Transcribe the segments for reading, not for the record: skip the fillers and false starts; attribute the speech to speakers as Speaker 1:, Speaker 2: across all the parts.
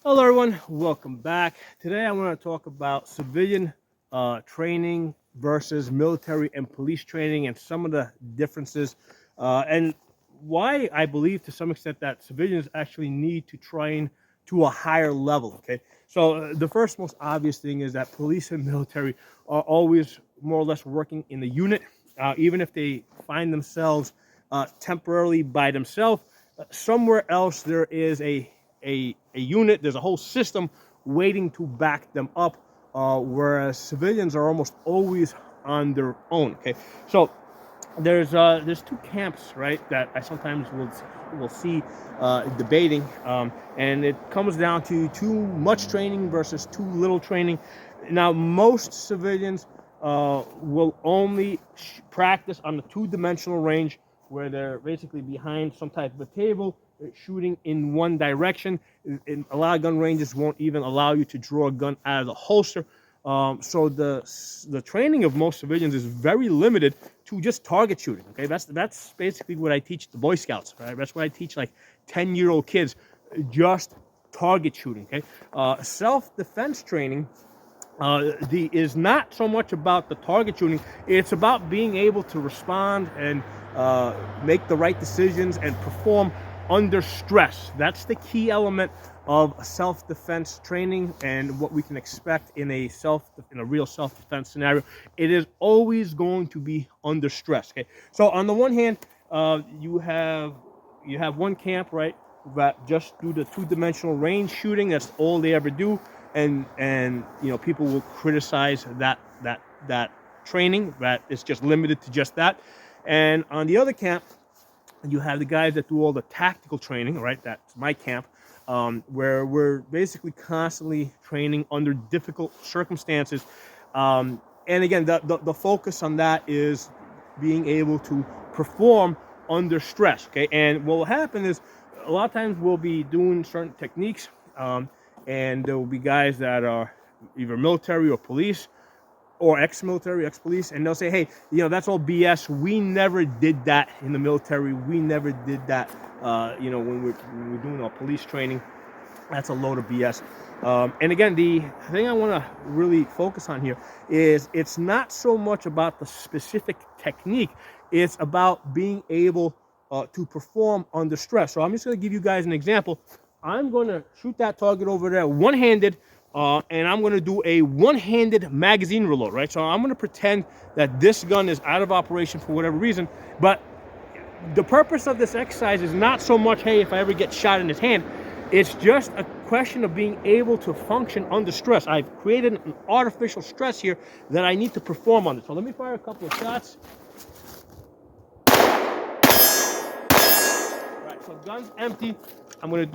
Speaker 1: Hello, everyone. Welcome back. Today, I want to talk about civilian training versus military and police training and some of the differences and why I believe to some extent that civilians actually need to train to a higher level. Okay. So, the first most obvious thing is that police and military are always more or less working in the unit, even if they find themselves temporarily by themselves. Somewhere else, there is a unit, there's a whole system waiting to back them up, whereas civilians are almost always on their own. Okay, so there's two camps, right, that I sometimes will see debating, and it comes down to too much training versus too little training. Now, most civilians will only practice on the two-dimensional range, where they're basically behind some type of a table, shooting in one direction. A lot of gun ranges won't even allow you to draw a gun out of the holster. So the training of most civilians is very limited to just target shooting. Okay, that's basically what I teach the Boy Scouts. Right, that's what I teach like 10-year-old kids, just target shooting. Okay, self-defense training is not so much about the target shooting. It's about being able to respond and make the right decisions and perform under stress. That's the key element of self-defense training and what we can expect in a real self-defense scenario. It is always going to be under stress. Okay, so on the one hand, you have one camp, right, that just do the two-dimensional range shooting. That's all they ever do, and people will criticize that training, that it's just limited to just that. And on the other camp, you have the guys that do all the tactical training, right? That's my camp, where we're basically constantly training under difficult circumstances. And again, the focus on that is being able to perform under stress. Okay, and what will happen is a lot of times we'll be doing certain techniques, and there will be guys that are either military or police, or ex-military, ex-police, and they'll say, hey, that's all BS. We never did that in the military. We never did that, when we're doing our police training. That's a load of BS. And again, the thing I want to really focus on here is it's not so much about the specific technique. It's about being able to perform under stress. So I'm just going to give you guys an example. I'm going to shoot that target over there one-handed, and I'm going to do a one-handed magazine reload, right? So I'm going to pretend that this gun is out of operation for whatever reason, but the purpose of this exercise is not so much, hey, if I ever get shot in his hand. It's just a question of being able to function under stress. I've created an artificial stress here that I need to perform under. So let me fire a couple of shots. All right, so gun's empty. I'm gonna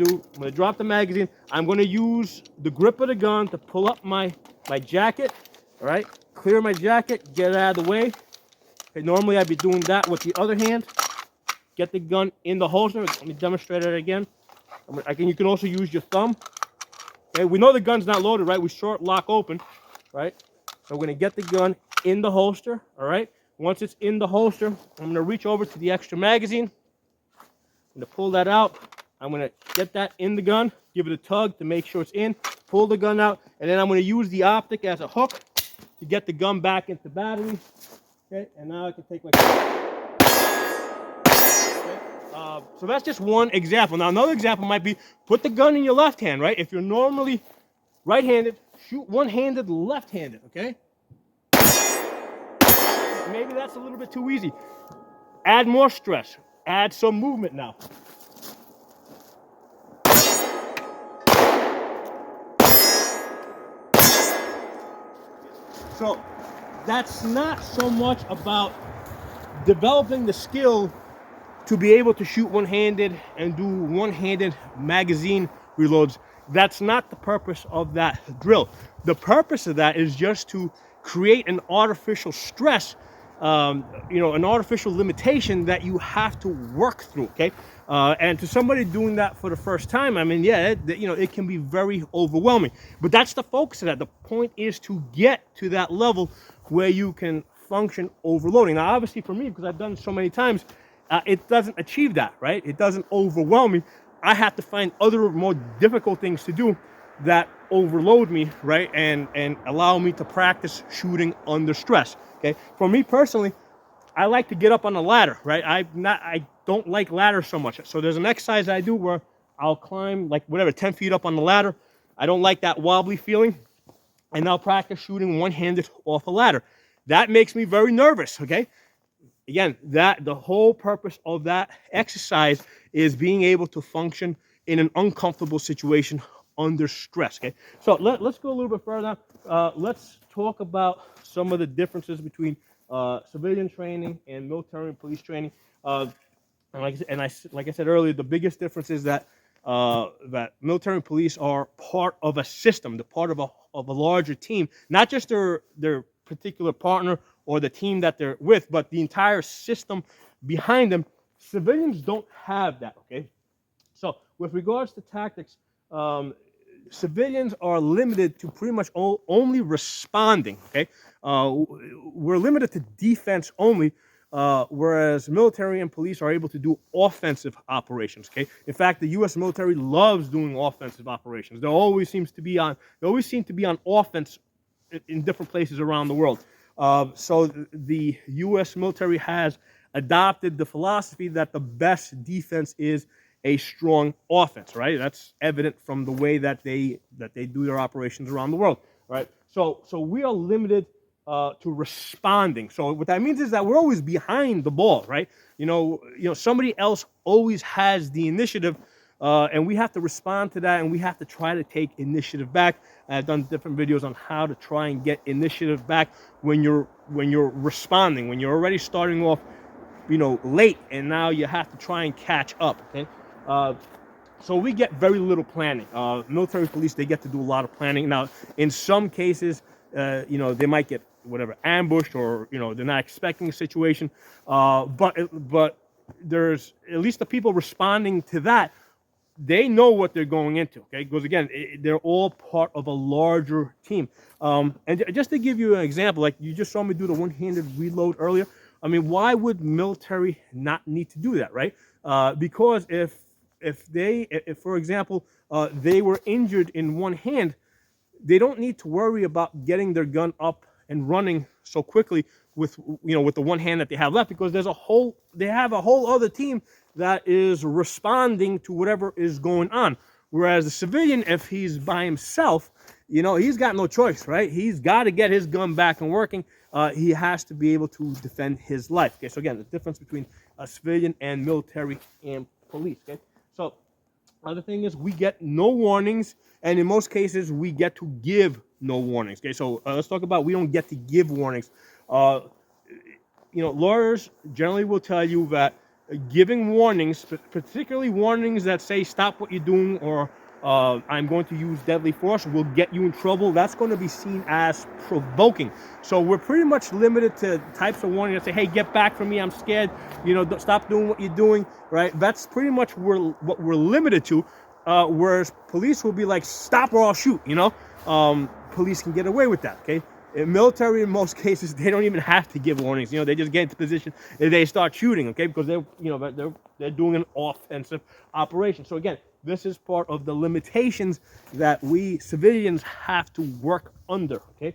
Speaker 1: drop the magazine. I'm gonna use the grip of the gun to pull up my jacket. All right, clear my jacket, get it out of the way. Okay, normally I'd be doing that with the other hand. Get the gun in the holster. Let me demonstrate it again. You can also use your thumb. Okay, we know the gun's not loaded, right? We short lock open, right? So we're gonna get the gun in the holster. All right. Once it's in the holster, I'm gonna reach over to the extra magazine. I'm gonna pull that out. I'm gonna get that in the gun, give it a tug to make sure it's in, pull the gun out, and then I'm gonna use the optic as a hook to get the gun back into battery. Okay, and now I can take my. Okay. So that's just one example. Now another example might be put the gun in your left hand, right? If you're normally right-handed, shoot one-handed, left-handed. Okay. Maybe that's a little bit too easy. Add more stress. Add some movement now. So that's not so much about developing the skill to be able to shoot one-handed and do one-handed magazine reloads. That's not the purpose of that drill. The purpose of that is just to create an artificial stress, an artificial limitation that you have to work through, okay? And to somebody doing that for the first time, I mean, yeah, it can be very overwhelming. But that's the focus of that. The point is to get to that level where you can function overloading. Now, obviously for me, because I've done it so many times, it doesn't achieve that, right? It doesn't overwhelm me. I have to find other more difficult things to do that overload me, right, and allow me to practice shooting under stress. Okay, for me personally, I like to get up on the ladder, right? I don't like ladders so much. So there's an exercise I do where I'll climb like whatever 10 feet up on the ladder. I don't like that wobbly feeling, and I'll practice shooting one-handed off a ladder. That makes me very nervous. Okay, again, that the whole purpose of that exercise is being able to function in an uncomfortable situation under stress. Okay, so let's go a little bit further. Let's talk about some of the differences between civilian training and military and police training. Like I said earlier, the biggest difference is that that military and police are part of a system, they're part of a larger team, not just their particular partner or the team that they're with, but the entire system behind them. Civilians don't have that. Okay, so with regards to tactics, civilians are limited to pretty much only responding. Okay, we're limited to defense only, whereas military and police are able to do offensive operations. Okay, in fact, the U.S. military loves doing offensive operations. They always seem to be on offense in different places around the world. So the U.S. military has adopted the philosophy that the best defense is a strong offense, right? That's evident from the way that they do their operations around the world, right? So we are limited to responding. So what that means is that we're always behind the ball, right? Somebody else always has the initiative, and we have to respond to that, and we have to try to take initiative back. I've done different videos on how to try and get initiative back when you're responding, when you're already starting off, late, and now you have to try and catch up. Okay, so we get very little planning. Military police, they get to do a lot of planning. Now, in some cases, they might get whatever ambushed, or they're not expecting a situation. But there's at least the people responding to that, they know what they're going into. Okay, because again, they're all part of a larger team. And just to give you an example, like you just saw me do the one-handed reload earlier. I mean, why would military not need to do that, right? Because if for example, they were injured in one hand, they don't need to worry about getting their gun up and running so quickly with the one hand that they have left, because they have a whole other team that is responding to whatever is going on. Whereas the civilian, if he's by himself, he's got no choice, right? He's got to get his gun back and working. He has to be able to defend his life. Okay, so again, the difference between a civilian and military and police. Okay, so other thing is we get no warnings, and in most cases we get to give no warnings. Okay, so let's talk about we don't get to give warnings. Lawyers generally will tell you that giving warnings, particularly warnings that say stop what you're doing, or I'm going to use deadly force, will get you in trouble. That's going to be seen as provoking. So we're pretty much limited to types of warnings that say, hey, get back from me, I'm scared, stop doing what you're doing, right? That's pretty much what we're limited to. Whereas police will be like, stop or I'll shoot, Police can get away with that, okay? In military, in most cases, they don't even have to give warnings. They just get into position and they start shooting, okay? Because they're doing an offensive operation. So again, this is part of the limitations that we civilians have to work under, okay?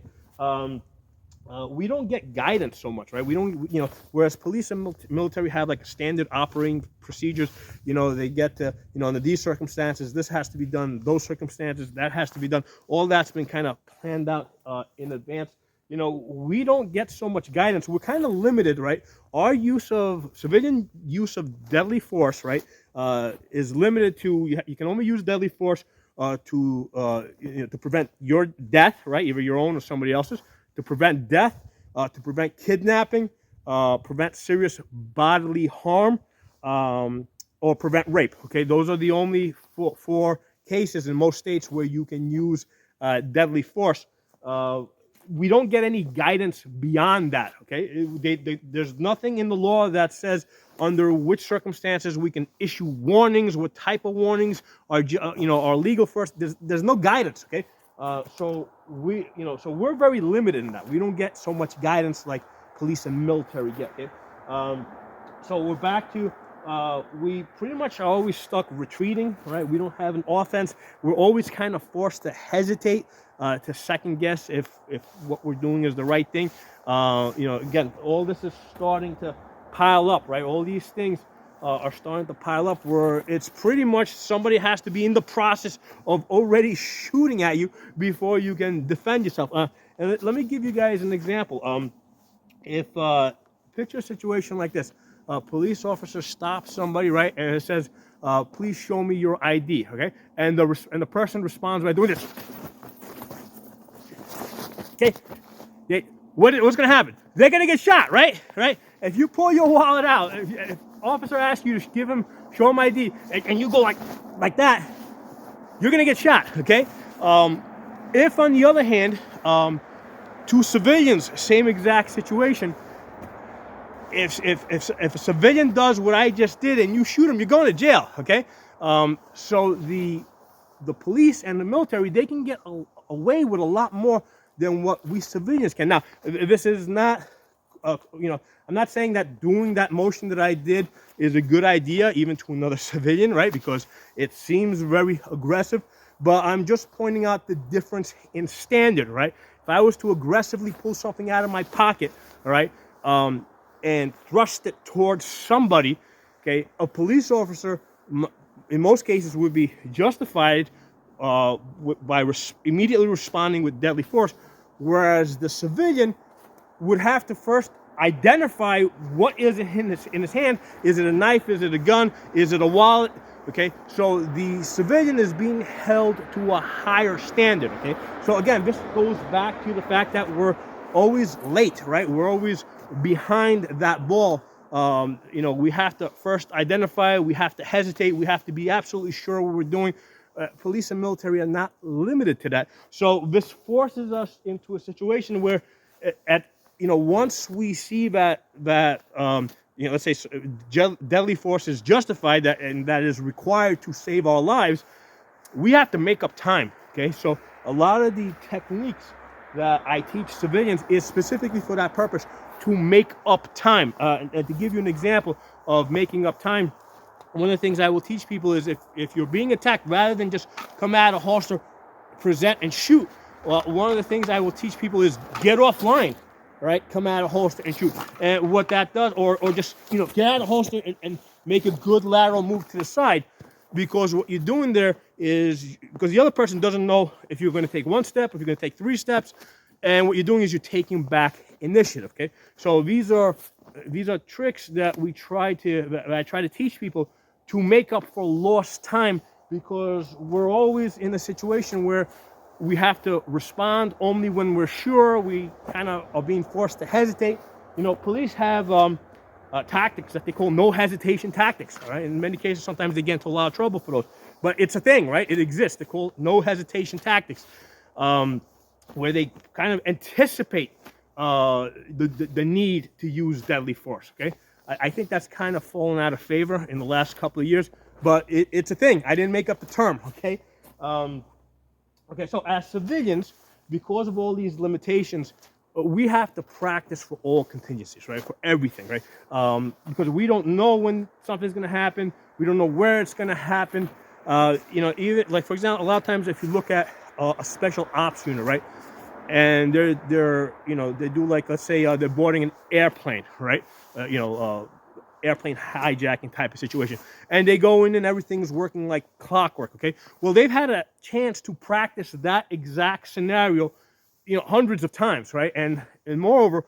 Speaker 1: We don't get guidance so much, right? We don't, whereas police and military have like standard operating procedures. They get to, under these circumstances, this has to be done. Those circumstances, that has to be done. All that's been kind of planned out in advance. We don't get so much guidance. We're kind of limited, right? Our civilian use of deadly force, right, is limited to, you can only use deadly force to prevent your death, right, either your own or somebody else's, to prevent death, to prevent kidnapping, prevent serious bodily harm, or prevent rape. Okay, those are the only four cases in most states where you can use deadly force. We don't get any guidance beyond that. Okay, there's nothing in the law that says under which circumstances we can issue warnings, what type of warnings are legal for us. There's no guidance. Okay. So we're very limited in that. We don't get so much guidance like police and military get. Okay? So we're back to we pretty much are always stuck retreating, right? We don't have an offense. We're always kind of forced to hesitate, to second guess if what we're doing is the right thing. Again, all this is starting to pile up, right? All these things are starting to pile up where it's pretty much somebody has to be in the process of already shooting at you before you can defend yourself. And let me give you guys an example. If Picture a situation like this: a police officer stops somebody, right, and it says, "Please show me your ID." Okay, and the person responds by doing this. Okay, what's going to happen? They're going to get shot, right? Right? If you pull your wallet out, if officer asks you to show him ID, and you go like that, you're going to get shot. Okay. If on the other hand, to civilians, same exact situation. If a civilian does what I just did and you shoot him, you're going to jail. Okay. So the police and the military, they can get away with a lot more than what we civilians can. Now, this is not, I'm not saying that doing that motion that I did is a good idea, even to another civilian, right? Because it seems very aggressive. But I'm just pointing out the difference in standard, right? If I was to aggressively pull something out of my pocket, all right, and thrust it towards somebody, okay, a police officer, in most cases, would be justified by immediately responding with deadly force, whereas the civilian would have to first identify what is in his hand. Is it a knife? Is it a gun? Is it a wallet? Okay, so the civilian is being held to a higher standard. Okay, so again, this goes back to the fact that we're always late, right? We're always behind that ball. We have to first identify, we have to hesitate, we have to be absolutely sure what we're doing. Police and military are not limited to that. So this forces us into a situation where once we see that let's say deadly force is justified, and that is required to save our lives, we have to make up time. Okay, so a lot of the techniques that I teach civilians is specifically for that purpose, to make up time. And to give you an example of making up time, one of the things I will teach people is if you're being attacked, rather than just come out of holster, present, and shoot, well, one of the things I will teach people is get offline, right? Come out of holster and shoot. And what that does, or just, get out of holster and make a good lateral move to the side. Because what you're doing there is, because the other person doesn't know if you're going to take one step, if you're going to take 3 steps, and what you're doing is you're taking back initiative. Okay, so these are tricks that I try to teach people to make up for lost time, because we're always in a situation where we have to respond only when we're sure. We kind of are being forced to hesitate. Police have tactics that they call no hesitation tactics. All right, in many cases, sometimes they get into a lot of trouble for those, but it's a thing, right? It exists. They're called no hesitation tactics, where they kind of anticipate the need to use deadly force. Okay, I think that's kind of fallen out of favor in the last couple of years, but it's a thing. I didn't make up the term. Okay, so as civilians, because of all these limitations, we have to practice for all contingencies, right? For everything, right? Because we don't know when something's going to happen. We don't know where it's going to happen. Even like, for example, a lot of times if you look at a special ops unit, right? And they do, like, let's say they're boarding an airplane, right? Airplane hijacking type of situation, and they go in and everything's working like clockwork. Okay, well, they've had a chance to practice that exact scenario, hundreds of times, right? And moreover,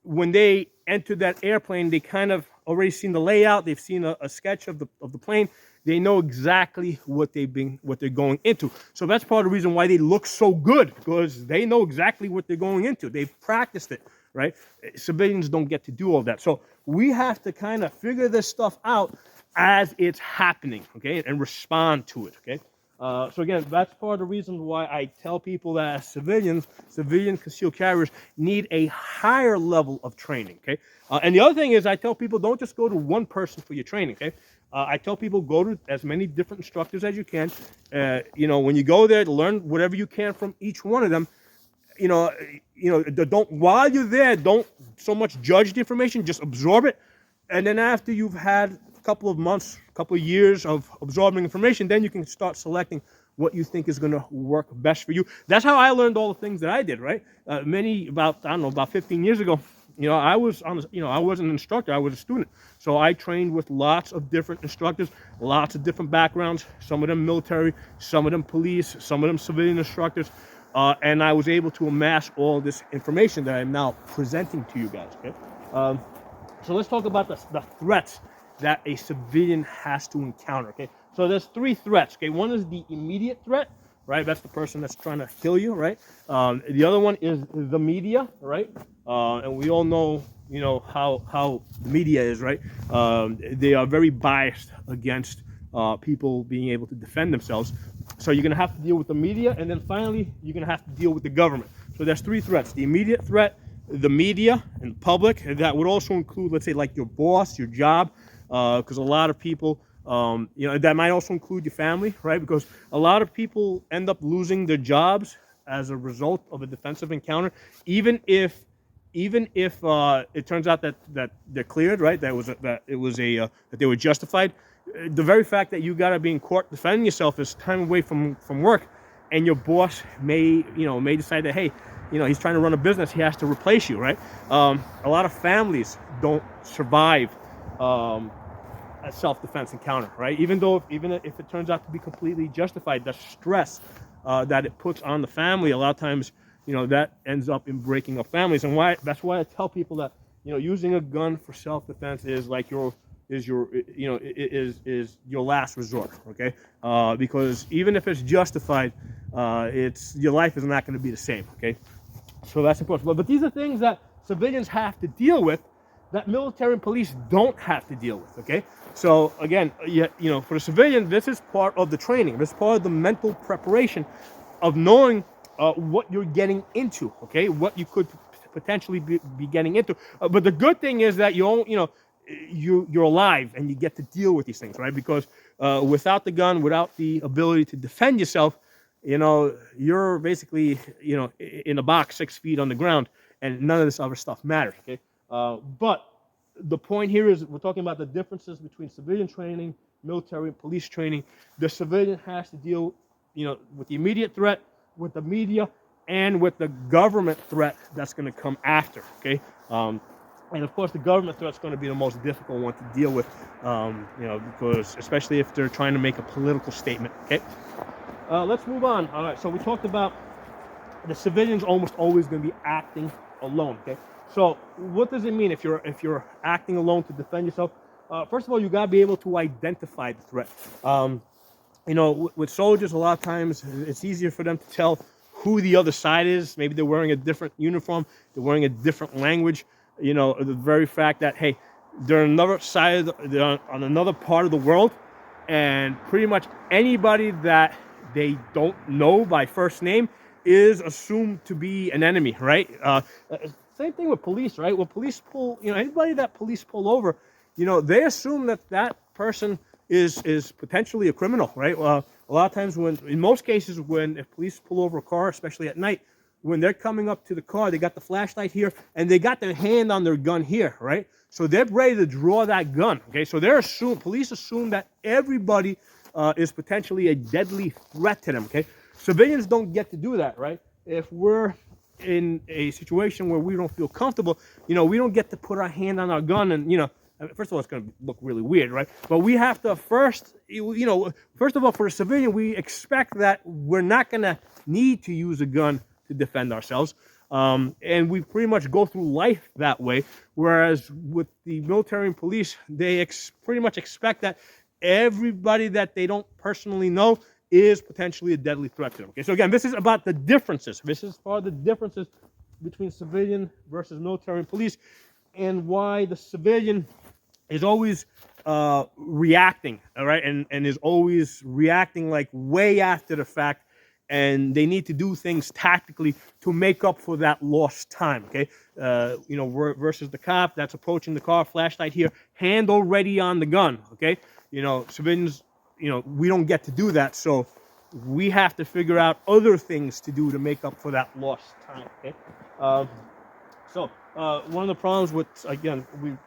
Speaker 1: when they enter that airplane, they kind of already seen the layout. They've seen a sketch of the plane. They know exactly what they're going into. So that's part of the reason why they look so good, because they know exactly what they're going into. They've practiced it, right? Civilians don't get to do all that. So we have to kind of figure this stuff out as it's happening, okay, and respond to it, okay? So again, that's part of the reason why I tell people that as civilian concealed carriers need a higher level of training, okay? And the other thing is, I tell people, don't just go to one person for your training, okay? I tell people, go to as many different instructors as you can. When you go there, to learn whatever you can from each one of them. Don't, while you're there, don't so much judge the information, just absorb it. And then after you've had couple of months, couple of years of absorbing information, then you can start selecting what you think is going to work best for you. That's how I learned all the things that I did, right? About 15 years ago, I was I wasn't an instructor, I was a student. So I trained with lots of different instructors, lots of different backgrounds, some of them military, some of them police, some of them civilian instructors. And I was able to amass all this information that I'm now presenting to you guys, okay? So let's talk about the threats that a civilian has to encounter, okay? So there's 3 threats, okay? One is the immediate threat, right? That's the person that's trying to kill you, right? The other one is the media, right? And we all know, how the media is, right? They are very biased against people being able to defend themselves. So you're going to have to deal with the media, and then finally, you're going to have to deal with the government. So there's 3 threats: the immediate threat, the media and the public, and that would also include, let's say, like your boss, your job, because a lot of people, that might also include your family, right? Because a lot of people end up losing their jobs as a result of a defensive encounter, even if it turns out that they're cleared, right? That they were justified. The very fact that you got to be in court defending yourself is time away from work, and your boss may decide that, hey, he's trying to run a business, he has to replace you, right? A lot of families don't survive a self-defense encounter, right? Even if it turns out to be completely justified, the stress that it puts on the family, a lot of times, that ends up in breaking up families. And that's why I tell people that, using a gun for self-defense is like your last resort, okay? Because even if it's justified, your life is not going to be the same, okay? So that's important. But these are things that civilians have to deal with that military and police don't have to deal with, okay? So again, for the civilian, this is part of the training. This is part of the mental preparation of knowing what you're getting into, okay? What you could potentially be getting into. But the good thing is that you're alive and you get to deal with these things, right? Because without the gun, without the ability to defend yourself, you're basically, in a box 6 feet on the ground, and none of this other stuff matters, okay? But the point here is we're talking about the differences between civilian training, military, and police training. The civilian has to deal, with the immediate threat, with the media, and with the government threat that's going to come after, okay? And of course, the government threat is going to be the most difficult one to deal with, because especially if they're trying to make a political statement, okay? Let's move on. All right, so we talked about the civilian's almost always going to be acting alone, okay? So what does it mean if you're acting alone to defend yourself? First of all, you got to be able to identify the threat. With soldiers, a lot of times it's easier for them to tell who the other side is. Maybe they're wearing a different uniform, they're wearing a different language. The very fact that, hey, they're on another side, they're on another part of the world, and pretty much anybody that they don't know by first name is assumed to be an enemy, right? Same thing with police, right? When police pull, anybody that police pull over, they assume that person is potentially a criminal, right? A lot of times in most cases, if police pull over a car, especially at night, when they're coming up to the car, they got the flashlight here, and they got their hand on their gun here, right? So they're ready to draw that gun, okay? So police assume that everybody is potentially a deadly threat to them, okay? Civilians don't get to do that, right? If we're in a situation where we don't feel comfortable, we don't get to put our hand on our gun and, first of all, it's going to look really weird, right? But we have to first of all, for a civilian, we expect that we're not going to need to use a gun to defend ourselves. And we pretty much go through life that way. Whereas with the military and police, they pretty much expect that everybody that they don't personally know is potentially a deadly threat to them. Okay, so again, this is about the differences. This is part of the differences between civilian versus military and police, and why the civilian is always reacting, all right, and is always reacting like way after the fact, and they need to do things tactically to make up for that lost time, okay? Versus the cop that's approaching the car, flashlight here, hand already on the gun, okay? Civilians, we don't get to do that, so we have to figure out other things to do to make up for that lost time, okay? So one of the problems with, again, we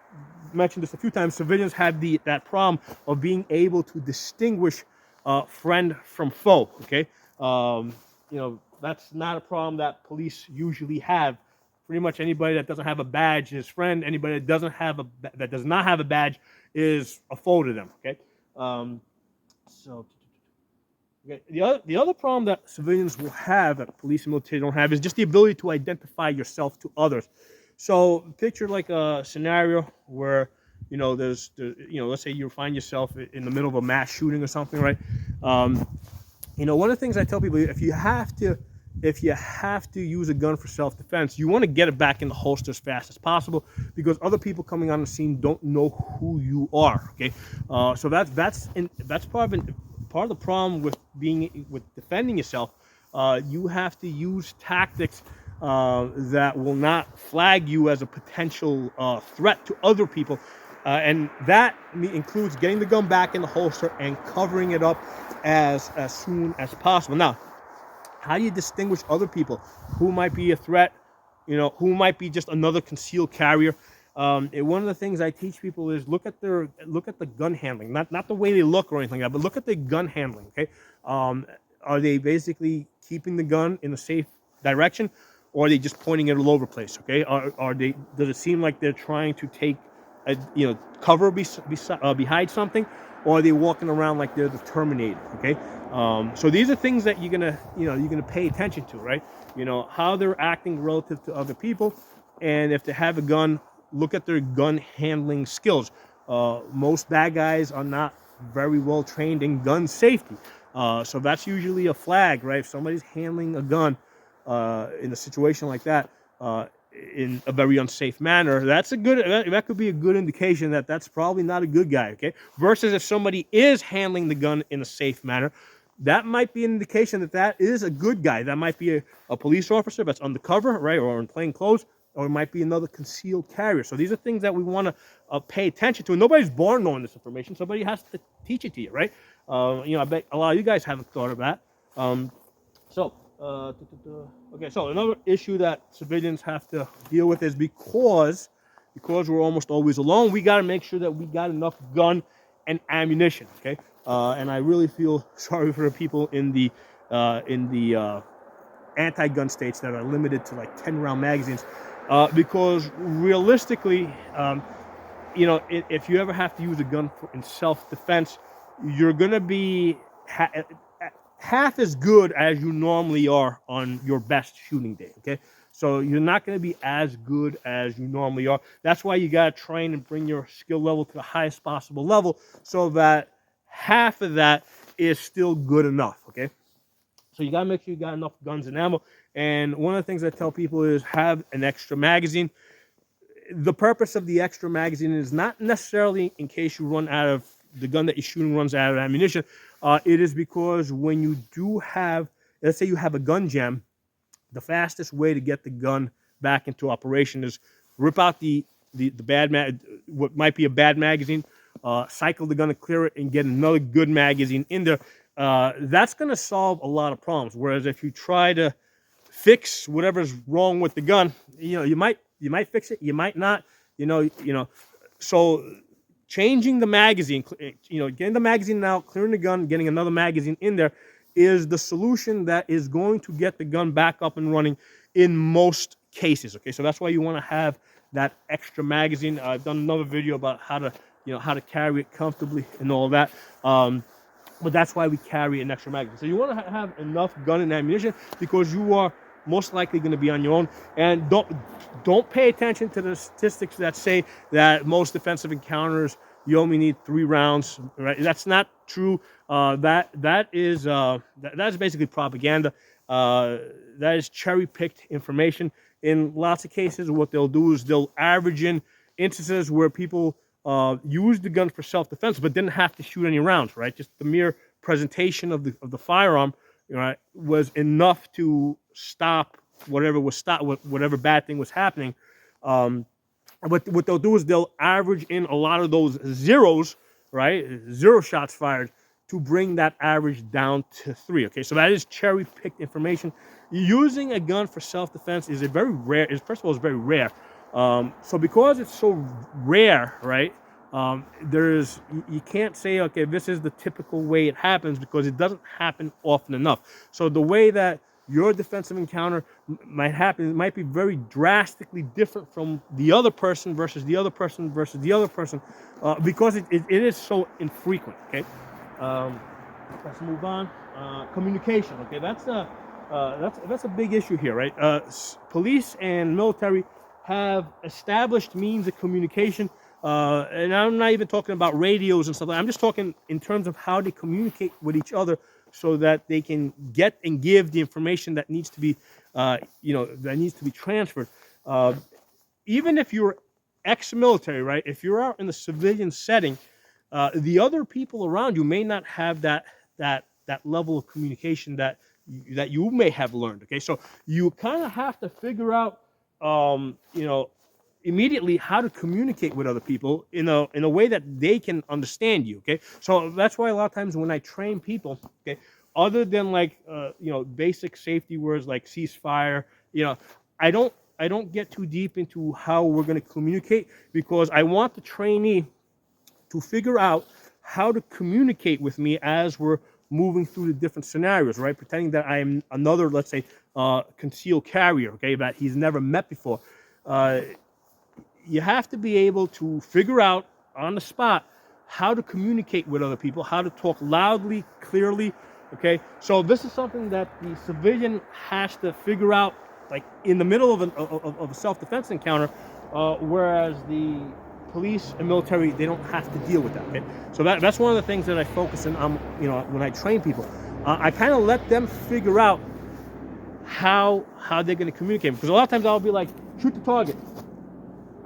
Speaker 1: mentioned this a few times, civilians have that problem of being able to distinguish friend from foe. Okay, that's not a problem that police usually have. Pretty much anybody that doesn't have a badge is friend. Anybody that does not have a badge is a foe to them. Okay, so okay. The other problem that civilians will have that police and military don't have is just the ability to identify yourself to others. So picture like a scenario where let's say you find yourself in the middle of a mass shooting or something, right? One of the things I tell people, if you have to use a gun for self-defense, you want to get it back in the holster as fast as possible, because other people coming on the scene don't know who you are. Okay, so that's part of the problem with defending yourself. You have to use tactics that will not flag you as a potential threat to other people. And that includes getting the gun back in the holster and covering it up as soon as possible. Now, how do you distinguish other people who might be a threat, who might be just another concealed carrier? One of the things I teach people is look at the gun handling, not the way they look or anything like that, but look at the gun handling. Okay, are they basically keeping the gun in a safe direction, or are they just pointing it all over the place? Okay, does it seem like they're trying to take cover behind something, or are they walking around like they're the Terminator? Okay, so these are things that you're gonna pay attention to, right? How they're acting relative to other people, and if they have a gun, look at their gun handling skills. Most bad guys are not very well trained in gun safety, so that's usually a flag, right? If somebody's handling a gun in a situation like that, in a very unsafe manner, that could be a good indication that that's probably not a good guy. Okay, versus if somebody is handling the gun in a safe manner, that might be an indication that is a good guy. That might be a police officer that's undercover, right, or in plain clothes, or it might be another concealed carrier. So these are things that we want to pay attention to. And nobody's born knowing this information. Somebody has to teach it to you, right? I bet a lot of you guys haven't thought of that. Okay, so another issue that civilians have to deal with is because we're almost always alone, we got to make sure that we got enough gun and ammunition. Okay, and I really feel sorry for the people in the anti-gun states that are limited to like 10-round magazines, because realistically, if you ever have to use a gun in self-defense, you're gonna be half as good as you normally are on your best shooting day. Okay, so you're not going to be as good as you normally are. That's why you got to train and bring your skill level to the highest possible level, so that half of that is still good enough. Okay, so you got to make sure you got enough guns and ammo. And one of the things I tell people is have an extra magazine. The purpose of the extra magazine is not necessarily in case you run out of the gun that you're shooting runs out of ammunition. It is because when you do have, let's say you have a gun jam, the fastest way to get the gun back into operation is rip out the what might be a bad magazine, cycle the gun to clear it, and get another good magazine in there. That's going to solve a lot of problems. Whereas if you try to fix whatever's wrong with the gun, you might fix it, you might not. So changing the magazine, getting the magazine out, clearing the gun, getting another magazine in there is the solution that is going to get the gun back up and running in most cases. Okay, so that's why you want to have that extra magazine. I've done another video about how to carry it comfortably and all that. But that's why we carry an extra magazine. So you want to have enough gun and ammunition, because you are most likely going to be on your own. And don't pay attention to the statistics that say that most defensive encounters you only need 3 rounds. Right? That's not true. That is basically propaganda. That is cherry-picked information. In lots of cases, what they'll do is they'll average in instances where people used the gun for self-defense but didn't have to shoot any rounds. Right? Just the mere presentation of the firearm, right, was enough to stop whatever bad thing was happening. What they'll do is they'll average in a lot of those zeros, right? 0 shots fired, to bring that average down to 3. Okay, so that is cherry-picked information. Using a gun for self-defense is first of all, it's very rare. So because it's so rare, right? You can't say, okay, this is the typical way it happens, because it doesn't happen often enough. So the way that your defensive encounter might happen, it might be very drastically different from the other person versus the other person versus the other person, because it is so infrequent. Okay, let's move on. Communication. Okay, that's a big issue here, right? Police and military have established means of communication, and I'm not even talking about radios and stuff. I'm just talking in terms of how they communicate with each other, so that they can get and give the information that needs to be, that needs to be transferred. Even if you're ex-military, right? If you're out in the civilian setting, the other people around you may not have that level of communication that you may have learned. Okay, so you kind of have to figure out, immediately how to communicate with other people in a way that they can understand you. Okay, so that's why a lot of times when I train people, okay, other than like basic safety words like ceasefire, I don't get too deep into how we're going to communicate, because I want the trainee to figure out how to communicate with me as we're moving through the different scenarios, right? Pretending that I am another, let's say, concealed carrier, okay, that he's never met before. You have to be able to figure out on the spot how to communicate with other people, how to talk loudly, clearly, okay? So this is something that the civilian has to figure out, like in the middle of a self-defense encounter, whereas the police and military, they don't have to deal with that. Okay, so that's one of the things that I focus on. When I train people, I kind of let them figure out how they're going to communicate. Because a lot of times I'll be like, shoot the target,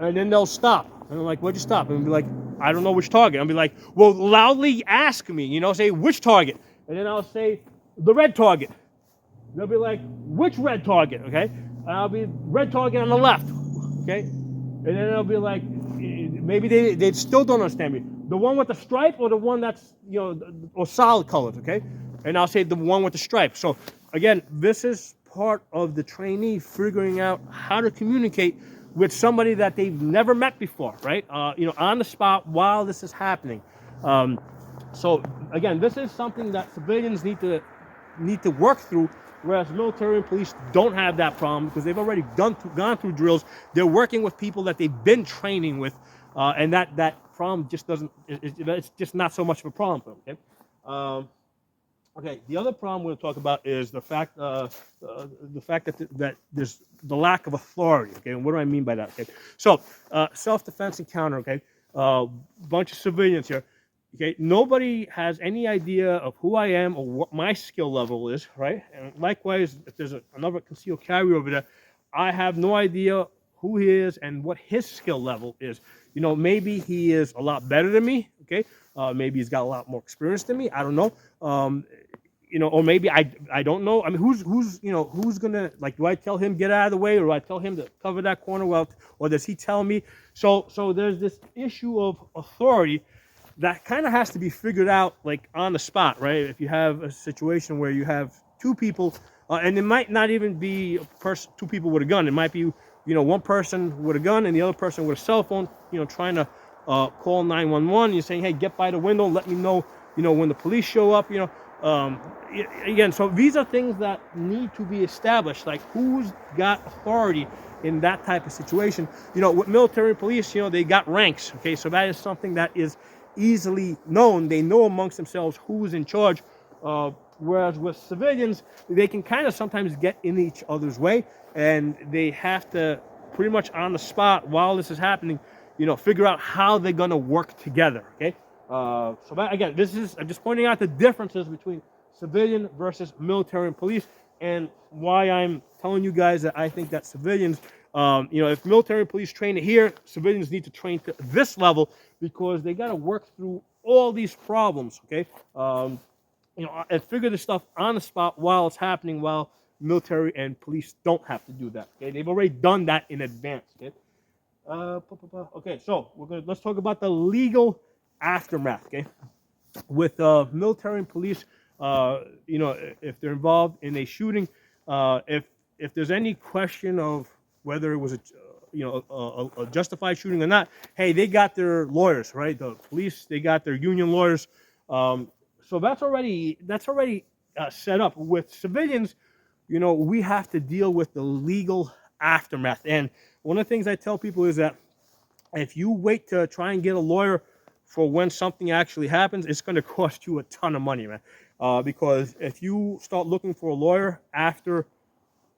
Speaker 1: and then they'll stop, and I'm like, why'd you stop? And I'll be like, I don't know which target. I'll be like, well, loudly ask me, say which target, and then I'll say the red target. They'll be like, which red target? Okay, and I'll be red target on the left. Okay, and then they'll be like, maybe they still don't understand me. The one with the stripe, or the one that's, or solid colors, okay? And I'll say the one with the stripe. So again, this is part of the trainee figuring out how to communicate with somebody that they've never met before, right? On the spot while this is happening. So again, this is something that civilians need to work through, whereas military and police don't have that problem, because they've already gone through drills. They're working with people that they've been training with, and that problem just doesn't. It's just not so much of a problem for them. Okay. Okay. The other problem we're going to talk about is the fact that there's the lack of authority. Okay. And what do I mean by that? Okay. So self-defense encounter. Okay. Bunch of civilians here. Okay, nobody has any idea of who I am or what my skill level is, right? And likewise, if there's another concealed carrier over there, I have no idea who he is and what his skill level is. Maybe he is a lot better than me, okay? Maybe he's got a lot more experience than me. I don't know. Or maybe I don't know. I mean, who's gonna, like, do I tell him get out of the way, or do I tell him to cover that corner, or does he tell me? So there's this issue of authority that kind of has to be figured out, like, on the spot, right? If you have a situation where you have two people, and it might not even be two people with a gun. It might be, one person with a gun and the other person with a cell phone, trying to call 911. You're saying, hey, get by the window, let me know, when the police show up, Again, so these are things that need to be established, like who's got authority in that type of situation. With military and police, they got ranks, okay? So that is something that is easily known. They know amongst themselves who's in charge, whereas with civilians, they can kind of sometimes get in each other's way, and they have to pretty much on the spot while this is happening, figure out how they're going to work together. Okay, so that, again, I'm just pointing out the differences between civilian versus military and police, and why I'm telling you guys that I think that civilians, if military and police train it here, civilians need to train to this level, because they got to work through all these problems, okay? And figure this stuff on the spot while it's happening, while military and police don't have to do that, okay? They've already done that in advance, okay? Okay, so let's talk about the legal aftermath, okay? With military and police, if they're involved in a shooting, if there's any question of whether it was a justified shooting or not, hey, they got their lawyers, right? The police, they got their union lawyers. So that's already set up. With civilians, we have to deal with the legal aftermath. And one of the things I tell people is that if you wait to try and get a lawyer for when something actually happens, it's going to cost you a ton of money, man. Because if you start looking for a lawyer after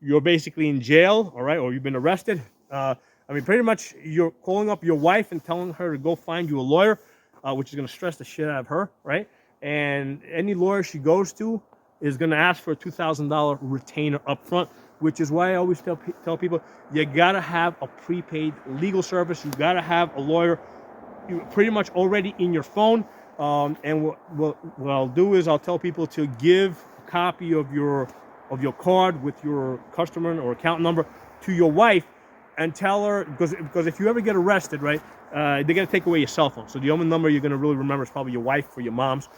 Speaker 1: you're basically in jail, all right, or you've been arrested, pretty much you're calling up your wife and telling her to go find you a lawyer, which is going to stress the shit out of her, right? And any lawyer she goes to is going to ask for a $2,000 retainer up front, which is why I always tell people, you got to have a prepaid legal service. You got to have a lawyer pretty much already in your phone. And what I'll do is I'll tell people to give a copy of your card with your customer or account number to your wife and tell her, because if you ever get arrested, right, they're going to take away your cell phone. So the only number you're going to really remember is probably your wife or your mom's.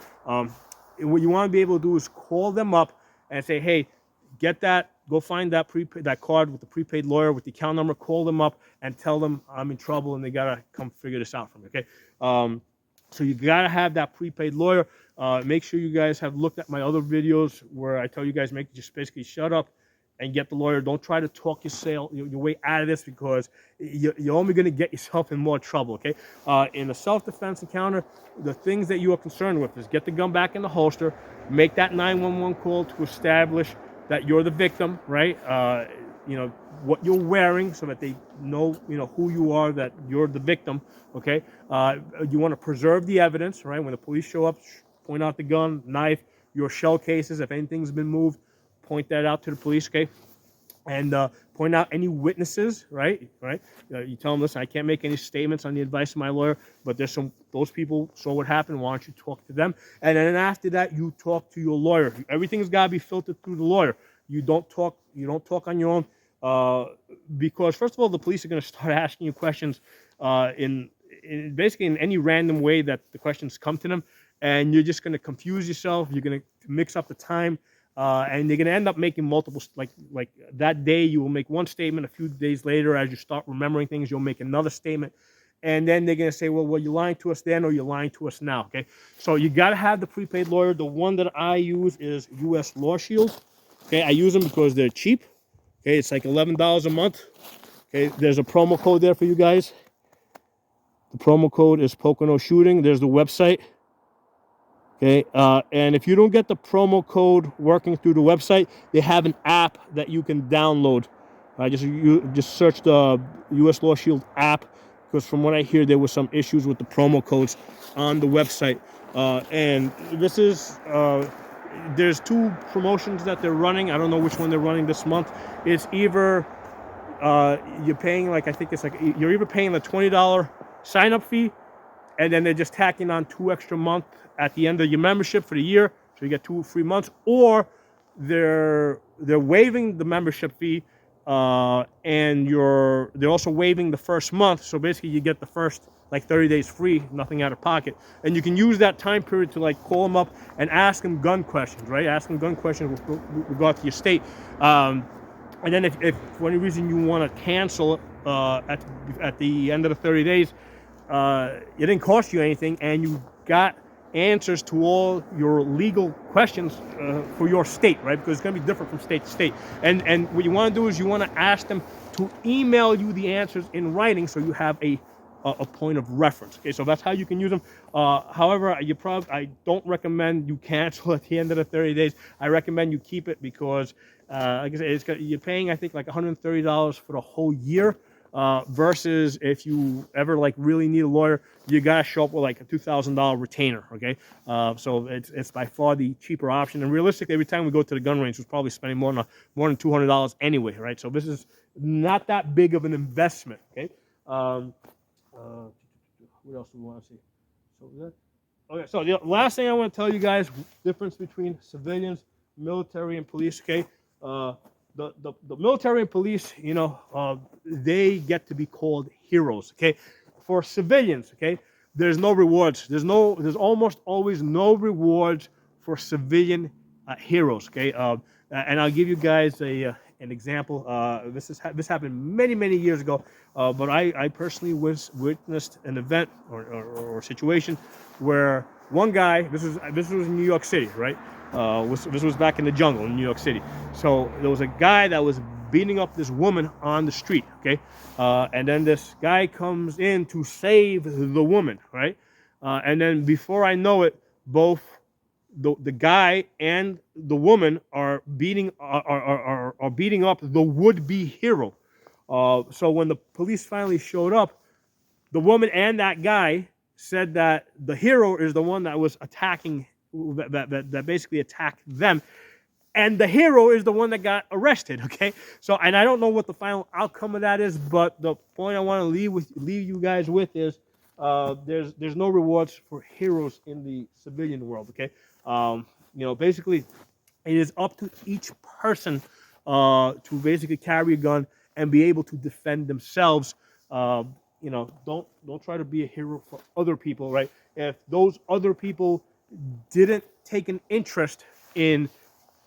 Speaker 1: What you want to be able to do is call them up and say, hey, go find that card with the prepaid lawyer with the account number, call them up and tell them I'm in trouble and they got to come figure this out for me, okay? So you got to have that prepaid lawyer. Make sure you guys have looked at my other videos where I tell you guys, just basically shut up and get the lawyer. Don't try to talk your way out of this, because you're only going to get yourself in more trouble, okay? In a self-defense encounter, the things that you are concerned with is get the gun back in the holster, make that 911 call to establish that you're the victim, right? What you're wearing so that they know, who you are, that you're the victim, okay? You want to preserve the evidence, right? When the police show up, point out the gun, knife, your shell cases. If anything's been moved, point that out to the police, okay? And point out any witnesses, right? You tell them, listen, I can't make any statements on the advice of my lawyer, but those people saw what happened. Why don't you talk to them? And then after that, you talk to your lawyer. Everything's got to be filtered through the lawyer. You don't talk on your own, because first of all, the police are going to start asking you questions in basically in any random way that the questions come to them, and you're just going to confuse yourself. You're going to mix up the time. And they're going to end up making multiple, like that day you will make one statement, a few days later as you start remembering things, you'll make another statement. And then they're going to say, well, were you lying to us then or you're lying to us now, okay? So you got to have the prepaid lawyer. The one that I use is US Lawshield, okay? I use them because they're cheap, okay? It's like $11 a month, okay? There's a promo code there for you guys. The promo code is Pocono Shooting. There's the website. Okay, and if you don't get the promo code working through the website, they have an app that you can download. Just search the US Lawshield app, because from what I hear, there were some issues with the promo codes on the website. And this is, there's two promotions that they're running. I don't know which one they're running this month. It's either you're paying you're either paying the $20 sign-up fee, and then they're just tacking on 2 extra months at the end of your membership for the year, so you get 2 free months, or they're waiving the membership fee, and they're also waiving the first month. So basically, you get the first 30 days free, nothing out of pocket, and you can use that time period to call them up and ask them gun questions, right? Ask them gun questions with regard to your state, and then if for any reason you want to cancel at the end of the 30 days. It didn't cost you anything, and you got answers to all your legal questions for your state, right? Because it's going to be different from state to state. And what you want to do is you want to ask them to email you the answers in writing, so you have a point of reference. Okay, so that's how you can use them. However, I don't recommend you cancel at the end of the 30 days. I recommend you keep it because, like I said, you're paying I think $130 for the whole year. Versus if you ever really need a lawyer, you gotta show up with a $2,000 retainer. Okay, so it's by far the cheaper option. And realistically, every time we go to the gun range, we're probably spending more than $200 anyway, right? So this is not that big of an investment. Okay, what else do we want to see? So the last thing I want to tell you guys: difference between civilians, military, and police. Okay. The military and police, they get to be called heroes, okay? For civilians, okay, there's no rewards. There's almost always no rewards for civilian heroes, okay? And I'll give you guys an an example. This happened many years ago, but I personally witnessed an event or situation where one guy. This was in New York City, right? This was back in the jungle in New York City. So there was a guy that was beating up this woman on the street, okay? And then this guy comes in to save the woman, right? And then before I know it, both the guy and the woman are beating up the would-be hero. So when the police finally showed up, the woman and that guy said that the hero is the one that was attacking, that basically attacked them, and the hero is the one that got arrested. Okay, so and I don't know what the final outcome of that is, but the point I want to leave you guys with is there's no rewards for heroes in the civilian world. Okay, basically it is up to each person to basically carry a gun and be able to defend themselves. Don't try to be a hero for other people, right? If those other people didn't take an interest in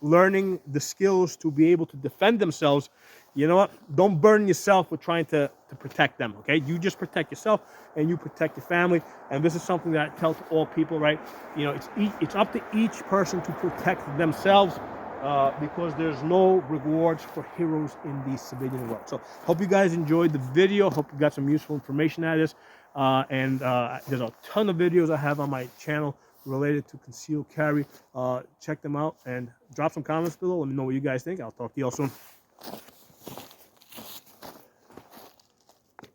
Speaker 1: learning the skills to be able to defend themselves, you know what? Don't burden yourself with trying to protect them, okay? You just protect yourself and you protect your family. And this is something that I tell to all people, right? It's up to each person to protect themselves because there's no rewards for heroes in the civilian world. So hope you guys enjoyed the video. Hope you got some useful information out of this. There's a ton of videos I have on my channel related to concealed carry. Check them out and drop some comments below. Let me know what you guys think. I'll talk to you all soon.